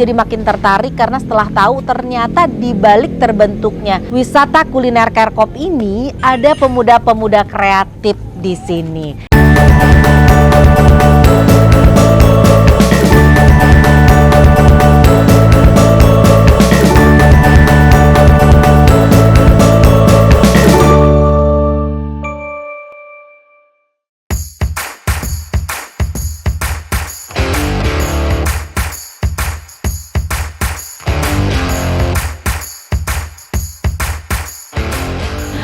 jadi makin tertarik karena setelah tahu ternyata di balik terbentuknya wisata kuliner Kerkop ini ada pemuda-pemuda kreatif di sini.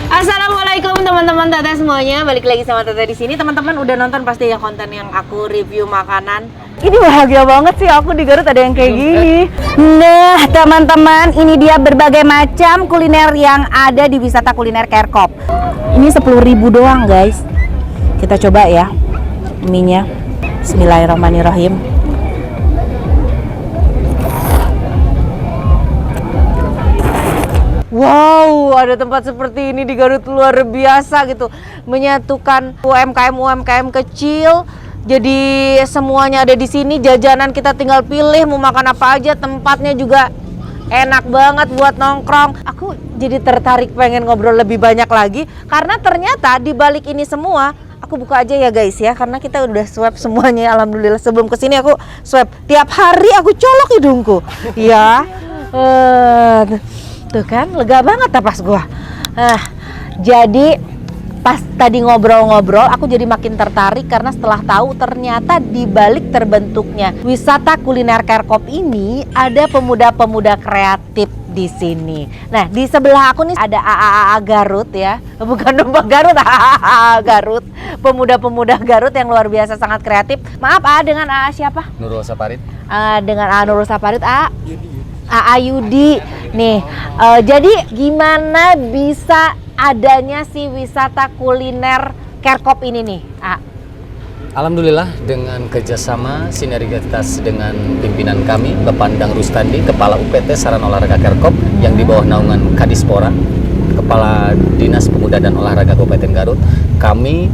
Assalamualaikum teman-teman Tete semuanya, balik lagi sama Tete di sini. Teman-teman udah nonton pasti ya konten yang aku review makanan. Ini bahagia banget sih aku di Garut ada yang kayak gini. Nah teman-teman, ini dia berbagai macam kuliner yang ada di wisata kuliner Kerkop. Ini 10.000 doang guys. Kita coba ya mie-nya. Bismillahirrahmanirrahim. Wow, ada tempat seperti ini di Garut luar biasa gitu. Menyatukan UMKM kecil. Jadi semuanya ada di sini, jajanan kita tinggal pilih mau makan apa aja, tempatnya juga enak banget buat nongkrong. Aku jadi tertarik pengen ngobrol lebih banyak lagi karena ternyata di balik ini semua, aku buka aja ya guys ya, karena kita udah swab semuanya alhamdulillah. Sebelum kesini aku swab, tiap hari aku colok hidungku. Ya. Tuh kan, lega banget napas gua. Jadi pas tadi ngobrol-ngobrol, aku jadi makin tertarik karena setelah tahu ternyata di balik terbentuknya wisata kuliner Kerkop ini ada pemuda-pemuda kreatif di sini. Nah, di sebelah aku nih ada AAA Garut ya. Bukan domba Garut, AAA Garut. Pemuda-pemuda Garut yang luar biasa sangat kreatif. Maaf, dengan AA siapa? Nurul Saparit. Dengan AA Nurul Saparit, AA Yudi. Nih, jadi gimana bisa adanya si wisata kuliner Kerkop ini nih? Alhamdulillah dengan kerjasama sinergitas dengan pimpinan kami Bapak Endang Rustandi, Kepala UPT Sarana Olahraga Kerkop yang di bawah naungan Kadispora, Kepala Dinas Pemuda dan Olahraga Kabupaten Garut, kami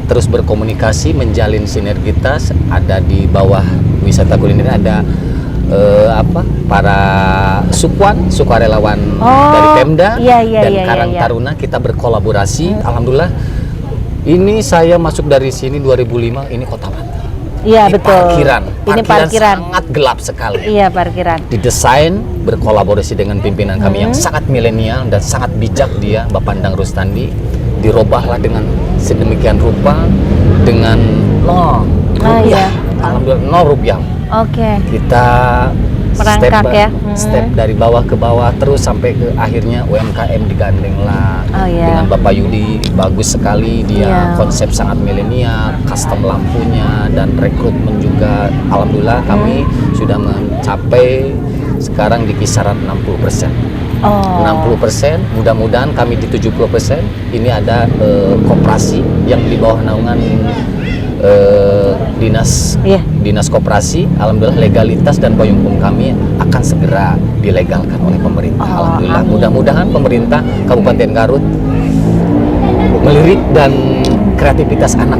terus berkomunikasi menjalin sinergitas. Ada di bawah wisata kuliner ada para sukarelawan dari Pemda dan Karang Taruna, kita berkolaborasi. Alhamdulillah ini saya masuk dari sini 2005, ini kota mati. Iya betul. Ini parkiran sangat gelap sekali. Iya parkiran. Didesain berkolaborasi dengan pimpinan kami yang sangat milenial dan sangat bijak, dia Bapak Endang Rustandi. Dirobahlah dengan sedemikian rupa dengan rupiah. Alhamdulillah 0 rupiah. Oke. Kita merangkak step dari bawah ke bawah terus sampai ke akhirnya UMKM digandeng lah dengan Bapak Yudi. Bagus sekali dia, konsep sangat milenial, custom lampunya dan rekrutmen juga. Alhamdulillah kami sudah mencapai sekarang di kisaran 60%. 60%, mudah-mudahan kami di 70%. Ini ada koperasi yang di bawah naungan dinas koperasi. Alhamdulillah legalitas dan payung hukum kami akan segera dilegalkan oleh pemerintah. Alhamdulillah, mudah-mudahan pemerintah Kabupaten Garut melirik dan kreativitas anak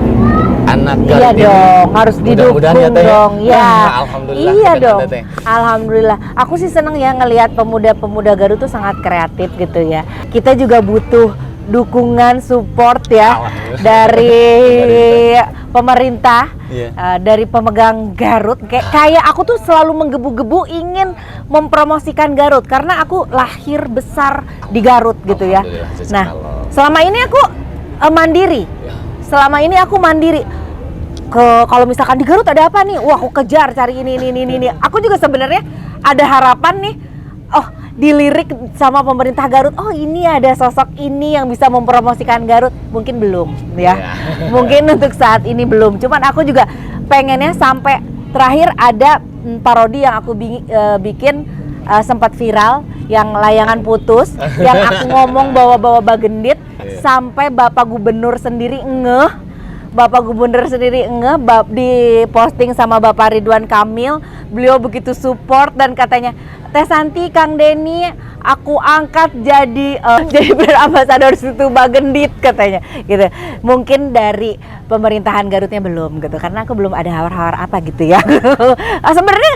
Garut. Iya dong, harus didukung dong. Ya. Alhamdulillah. Iya dong. Alhamdulillah. Aku sih seneng ya ngelihat pemuda-pemuda Garut tuh sangat kreatif gitu ya. Kita juga butuh dukungan support ya dari pemerintah, dari pemegang Garut. Kayak aku tuh selalu menggebu-gebu ingin mempromosikan Garut karena aku lahir besar di Garut gitu ya. Nah, selama ini aku mandiri. Selama ini aku mandiri. Kalau misalkan di Garut ada apa nih? Wah, aku kejar cari ini. Aku juga sebenarnya ada harapan nih. Dilirik sama pemerintah Garut, ini ada sosok ini yang bisa mempromosikan Garut. Mungkin belum ya. Mungkin untuk saat ini belum. Cuman aku juga pengennya sampai terakhir ada parodi yang aku bikin sempat viral, yang layangan putus, yang aku ngomong bawa-bawa bagendit, sampai Bapak Gubernur sendiri ngeh Bapak Gubernur sendiri di posting sama Bapak Ridwan Kamil, beliau begitu support dan katanya, Teh Santi, Kang Denny, aku angkat jadi brand ambassador Situ Bagendit katanya, gitu. Mungkin dari pemerintahan Garutnya belum gitu, karena aku belum ada hawar-hawar apa gitu ya. Sebenarnya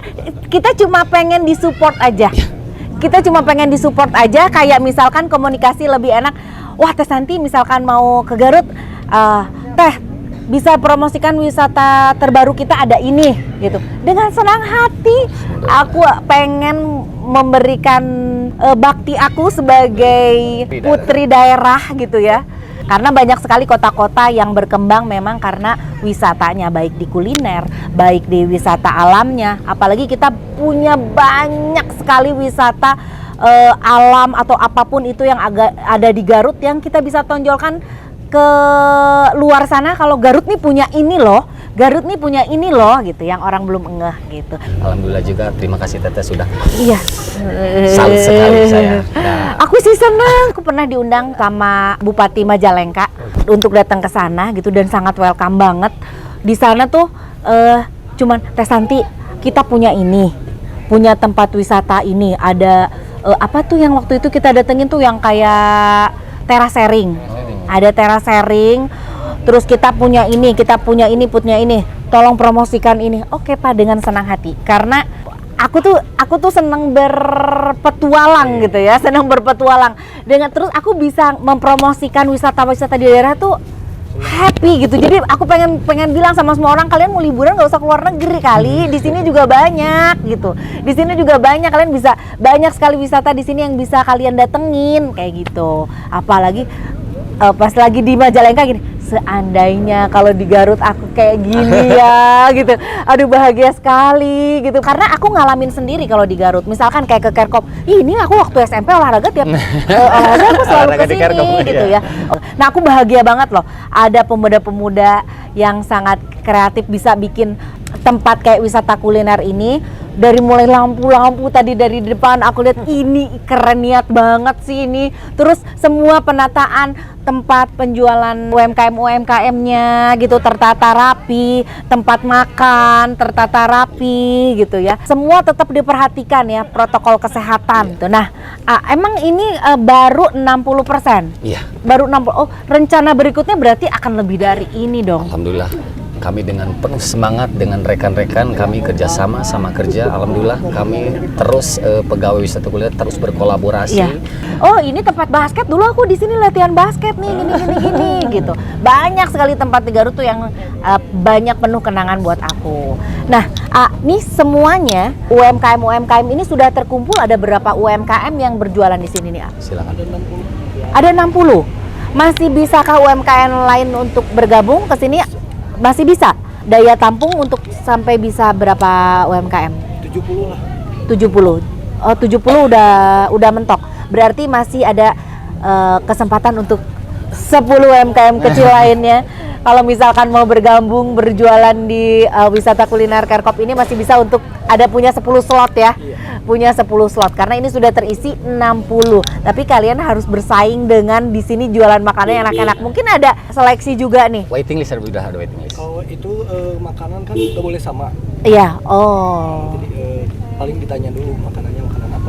kita cuma pengen disupport aja. Kita cuma pengen disupport aja, kayak misalkan komunikasi lebih enak. Wah, Teh Santi misalkan mau ke Garut, Teh bisa promosikan wisata terbaru kita ada ini gitu. Dengan senang hati aku pengen memberikan bakti aku sebagai putri daerah gitu ya. Karena banyak sekali kota-kota yang berkembang memang karena wisatanya, baik di kuliner, baik di wisata alamnya. Apalagi kita punya banyak sekali wisata alam atau apapun itu yang ada di Garut yang kita bisa tonjolkan ke luar sana. Kalau Garut nih punya ini loh, Garut nih punya ini loh gitu, yang orang belum ngeh gitu. Alhamdulillah juga, terima kasih Teteh sudah. Iya. Salut sekali saya. Nah, Aku sih senang, aku pernah diundang sama Bupati Majalengka untuk datang ke sana gitu dan sangat welcome banget. Di sana tuh cuman Teh Santi, kita punya ini, punya tempat wisata ini, ada apa tuh yang waktu itu kita datengin tuh yang kayak teras sharing. Ada teras sharing, terus kita punya ini, punya ini, tolong promosikan ini. Oke Pak, dengan senang hati, karena aku tuh senang berpetualang gitu ya, senang berpetualang. Dengan terus aku bisa mempromosikan wisata-wisata di daerah tuh happy gitu. Jadi aku pengen bilang sama semua orang, kalian mau liburan nggak usah keluar negeri kali, di sini juga banyak gitu. Di sini juga banyak, kalian bisa banyak sekali wisata di sini yang bisa kalian datengin kayak gitu. Apalagi pas lagi di Majalengka gini, seandainya kalau di Garut aku kayak gini ya gitu. Aduh, bahagia sekali gitu. Karena aku ngalamin sendiri kalau di Garut. Misalkan kayak ke Kerkop, ini aku waktu SMP olahraga tiap olahraga aku selalu kesini gitu ya. Nah, aku bahagia banget loh. Ada pemuda-pemuda yang sangat kreatif bisa bikin tempat kayak wisata kuliner ini. Dari mulai lampu-lampu tadi dari depan aku lihat, ini keren, niat banget sih ini. Terus semua penataan tempat penjualan UMKM-nya gitu tertata rapi, tempat makan tertata rapi gitu ya. Semua tetap diperhatikan ya, protokol kesehatan tuh. Nah, emang ini baru 60%. iya. Baru 60. Oh, rencana berikutnya berarti akan lebih dari ini dong. Alhamdulillah, kami dengan penuh semangat dengan rekan-rekan kami kerjasama sama kerja. Alhamdulillah kami terus pegawai wisata kuliner terus berkolaborasi. Iya. Oh, ini tempat basket, dulu aku di sini latihan basket nih, gini gitu. Banyak sekali tempat di Garut tuh yang banyak penuh kenangan buat aku. Nah, nih semuanya UMKM ini sudah terkumpul. Ada berapa UMKM yang berjualan di sini nih? Silakan. Ada 60. Masih bisakah UMKM lain untuk bergabung ke sini? Masih bisa. Daya tampung untuk sampai bisa berapa UMKM? 70 lah. 70. Oh, 70 udah mentok. Berarti masih ada kesempatan untuk 10 UMKM kecil lainnya. Kalau misalkan mau bergabung berjualan di wisata kuliner Kerkop ini masih bisa untuk punya 10 slot ya. Iya. Punya 10 slot karena ini sudah terisi 60. Tapi kalian harus bersaing dengan di sini jualan makanan yang enak-enak. Mungkin ada seleksi juga nih. Waiting list, sudah ada waiting list. Kalau itu makanan kan nggak boleh sama. Iya. Oh. Jadi paling ditanya dulu makanannya makanan apa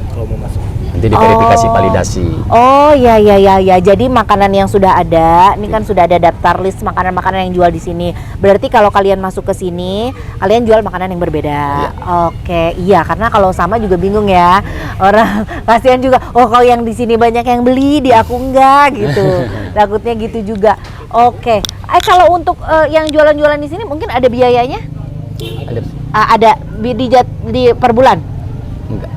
kalau mau masuk. Nanti diverifikasi validasi. Oh ya. Jadi makanan yang sudah ada, ini kan sudah ada daftar list makanan-makanan yang jual di sini. Berarti kalau kalian masuk ke sini, kalian jual makanan yang berbeda. Iya. Oke, iya, karena kalau sama juga bingung ya. Orang kasihan juga. Oh, kalau yang di sini banyak yang beli, di aku enggak gitu. Takutnya gitu juga. Oke. Kalau untuk yang jualan-jualan di sini mungkin ada biayanya? Ada Ada di per bulan? enggak?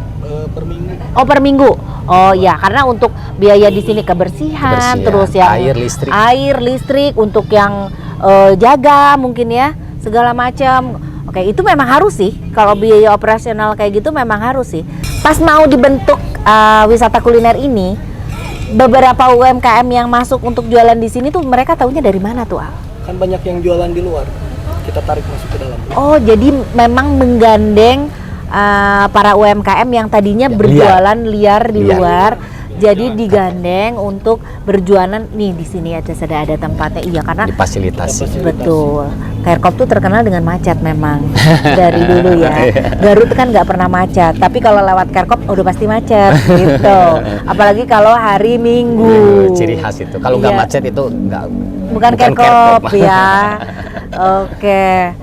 Per minggu. Oh, per minggu. Oh ya, karena untuk biaya di sini kebersihan, terus yang air listrik untuk yang jaga mungkin ya, segala macam. Oke, itu memang harus sih. Kalau biaya operasional kayak gitu memang harus sih. Pas mau dibentuk wisata kuliner ini, beberapa UMKM yang masuk untuk jualan di sini tuh mereka taunya dari mana tuh, Al? Kan banyak yang jualan di luar. Kita tarik masuk ke dalam. Oh, jadi memang menggandeng para UMKM yang tadinya berjualan liar di luar. Jadi digandeng untuk berjualan nih di sini ada tempatnya. Iya karena Difasilitasi. betul. Kerkop tuh terkenal dengan macet memang dari dulu ya. Garut kan nggak pernah macet, tapi kalau lewat Kerkop udah pasti macet gitu. Apalagi kalau hari Minggu. Ciri khas itu. Kalau nggak Iya. macet itu nggak. Bukan Kerkop ya. Oke.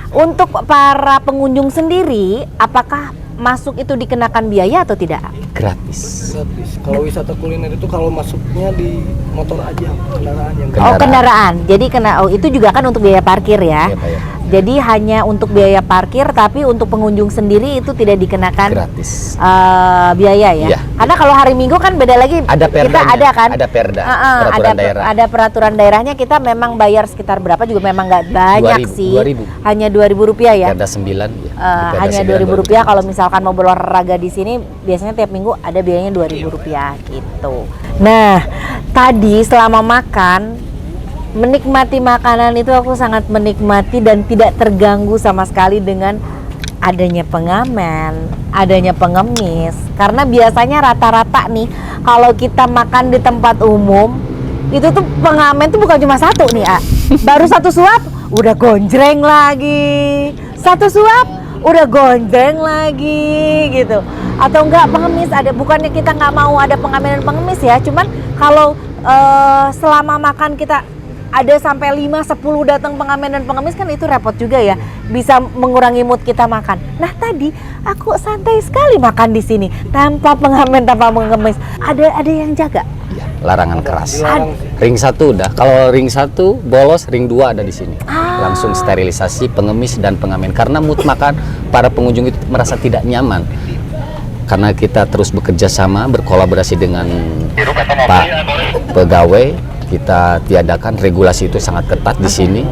Untuk para pengunjung sendiri, apakah masuk itu dikenakan biaya atau tidak? Gratis. Gratis. Kalau wisata kuliner itu kalau masuknya di motor aja, kendaraan yang Oh kendaraan. Jadi itu juga kan untuk biaya parkir ya. Iya, Pak, ya. Jadi hanya untuk biaya parkir, tapi untuk pengunjung sendiri itu tidak dikenakan Gratis. biaya ya. Iya. Karena kalau hari Minggu kan beda lagi. Ada Kita perdanya. ada kan? Ada perda. ada, Peraturan daerah. ada peraturan daerahnya. Kita memang bayar sekitar berapa juga memang nggak banyak 2.000, sih. 2.000. Hanya Rp2.000 ya. Perda 9 ya. Di Perda Hanya 9, Rp2.000 kalau misalkan mau berolahraga di sini biasanya tiap minggu ada biayanya Rp2.000 gitu. Nah, tadi selama makan menikmati makanan itu aku sangat menikmati dan tidak terganggu sama sekali dengan adanya pengamen, adanya pengemis. Karena biasanya rata-rata nih kalau kita makan di tempat umum itu tuh pengamen tuh bukan cuma satu nih, baru satu suap udah gonjreng lagi, satu suap udah gonjreng lagi gitu. Atau enggak pengemis ada, bukannya kita nggak mau ada pengamen dan pengemis ya, cuman kalau selama makan kita ada sampai 5-10 datang pengamen dan pengemis kan itu repot juga ya, bisa mengurangi mood kita makan. Nah tadi aku santai sekali makan di sini tanpa pengamen, tanpa pengemis. Ada yang jaga. Ya, larangan keras. dilarang. Ring 1 udah. Kalau ring 1 bolos, ring 2 ada di sini. Langsung sterilisasi pengemis dan pengamen karena mood makan para pengunjung itu merasa tidak nyaman. Karena kita terus bekerja sama, berkolaborasi dengan Pak pegawai, kita tiadakan regulasi itu sangat ketat di sini.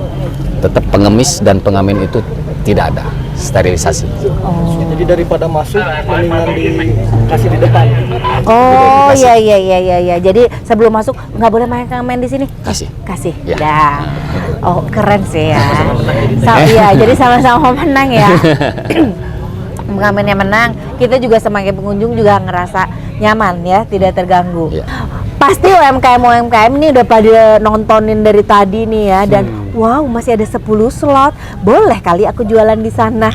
Tetap pengemis dan pengamen itu tidak ada, sterilisasi. Jadi daripada masuk mendingan dikasih di depan. Oh Dikasih. iya. Jadi sebelum masuk nggak boleh main pengamen di sini. Kasih. Kasih. Ya. Dah. Oh keren sih ya. Iya, jadi sama-sama menang ya. Pengamennya menang, kita juga sebagai pengunjung juga ngerasa nyaman ya, tidak terganggu. Ya. Pasti UMKM ini udah pada nontonin dari tadi nih ya, dan wow masih ada 10 slot, boleh kali aku jualan di sana.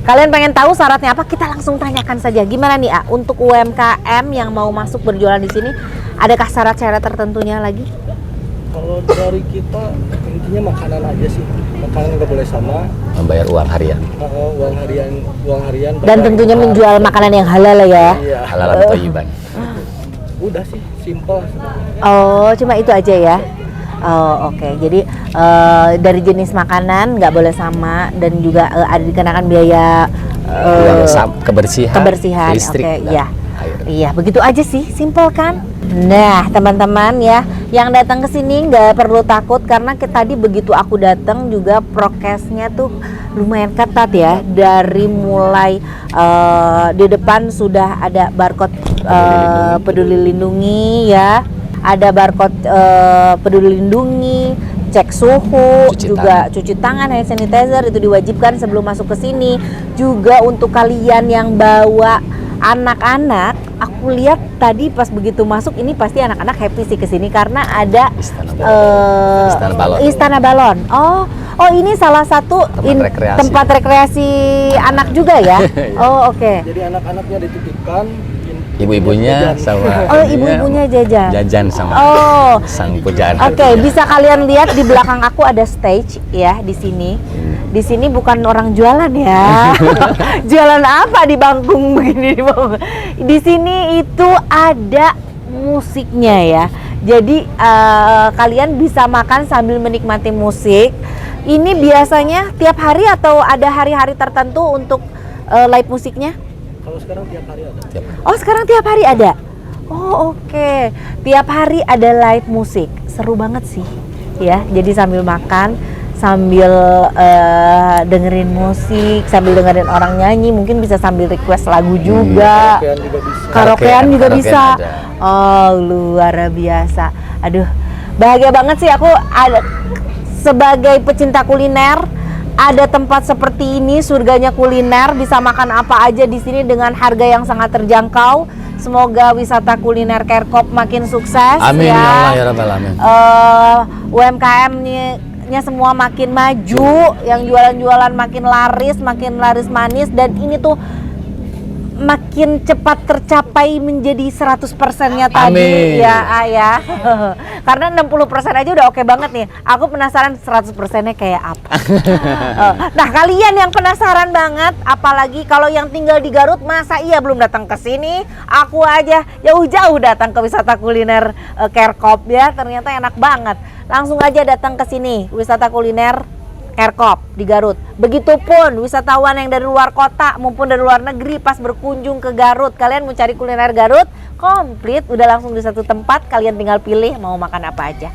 Kalian pengen tahu syaratnya apa? Kita langsung tanyakan saja. Gimana nih untuk UMKM yang mau masuk berjualan di sini, adakah syarat-syarat tertentunya lagi? Kalau dari kita intinya makanan aja sih, makanan nggak boleh sama. Membayar uang harian. Uang harian. Dan bayar tentunya uang. menjual makanan yang halal ya. Iya. Halalan thayyiban. Udah sih, simple. Oh, cuma itu aja ya. Oh, oke. Jadi dari jenis makanan nggak boleh sama dan juga ada dikenakan biaya kebersihan. listrik, Oke, dan iya. air. Iya, begitu aja sih, simple kan? Nah, teman-teman ya, yang datang ke sini nggak perlu takut karena tadi begitu aku datang juga prokesnya tuh lumayan ketat ya. Dari mulai di depan sudah ada barcode peduli lindungi ya, ada barcode peduli lindungi, cek suhu, cuci tangan, hand sanitizer itu diwajibkan sebelum masuk ke sini. Juga untuk kalian yang bawa anak-anak, aku lihat tadi pas begitu masuk ini pasti anak-anak happy sih ke sini karena ada Istana Balon. Oh ini salah satu tempat rekreasi anak juga ya. Oh oke. Jadi anak-anaknya dititipkan, ibu-ibunya sama ibu-ibunya jajan sama sang pujaan. Oke, bisa kalian lihat di belakang aku ada stage ya di sini. Di sini bukan orang jualan ya. Jualan apa di bangkung begini? Di sini itu ada musiknya ya. Jadi kalian bisa makan sambil menikmati musik. Ini biasanya tiap hari atau ada hari-hari tertentu untuk live musiknya? kalau sekarang tiap hari ada. Oh, sekarang tiap hari ada. Oh, oke. Tiap hari ada live musik. Seru banget sih. Ya, jadi sambil makan, sambil dengerin musik, sambil dengerin orang nyanyi, mungkin bisa sambil request lagu juga. Karaokean juga bisa. Karaokean juga bisa. ada. Oh, luar biasa. Aduh, bahagia banget sih aku ada sebagai pecinta kuliner. Ada tempat seperti ini, surganya kuliner, bisa makan apa aja di sini dengan harga yang sangat terjangkau. Semoga wisata kuliner Kerkop makin sukses. Amin ya Allah ya. ya Rabbal Alamin. UMKM-nya semua makin maju, yang jualan-jualan makin laris manis, dan ini tuh makin cepat tercapai menjadi 100%-nya tadi. Amin. Ya. Karena 60% aja udah oke banget nih. Aku penasaran 100%-nya kayak apa. Nah, kalian yang penasaran banget, apalagi kalau yang tinggal di Garut, masa iya belum datang ke sini? Aku aja jauh-jauh datang ke wisata kuliner Kerkop ya, ternyata enak banget. Langsung aja datang ke sini, wisata kuliner Kerkop di Garut. Begitupun wisatawan yang dari luar kota maupun dari luar negeri pas berkunjung ke Garut, kalian mau cari kuliner Garut, komplit, udah langsung di satu tempat, kalian tinggal pilih mau makan apa aja.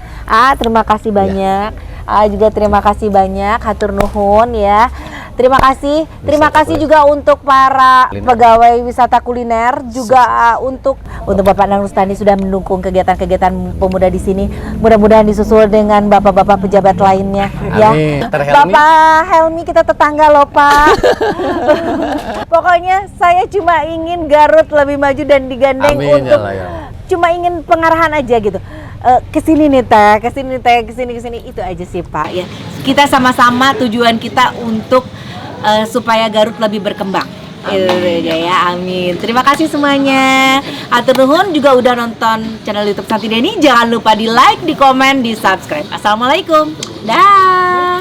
Terima kasih banyak. Juga terima kasih banyak, hatur nuhun ya. Terima kasih juga untuk para pegawai wisata kuliner, juga untuk Bapak Nang Rustandi sudah mendukung kegiatan-kegiatan pemuda di sini. Mudah-mudahan disusul dengan bapak-bapak pejabat lainnya. Amin. Ya. Helmi. Bapak Helmi kita tetangga loh Pak. Pokoknya saya cuma ingin Garut lebih maju dan digandeng. Amin, untuk ya. cuma ingin pengarahan aja gitu. Kesini nih teh, kesini itu aja sih Pak ya. Kita sama-sama tujuan kita untuk supaya Garut lebih berkembang. Ya, amin. Terima kasih semuanya. Hatur nuhun juga udah nonton channel YouTube Santi Deni. Jangan lupa di like, di komen, di subscribe. Assalamualaikum. Dah.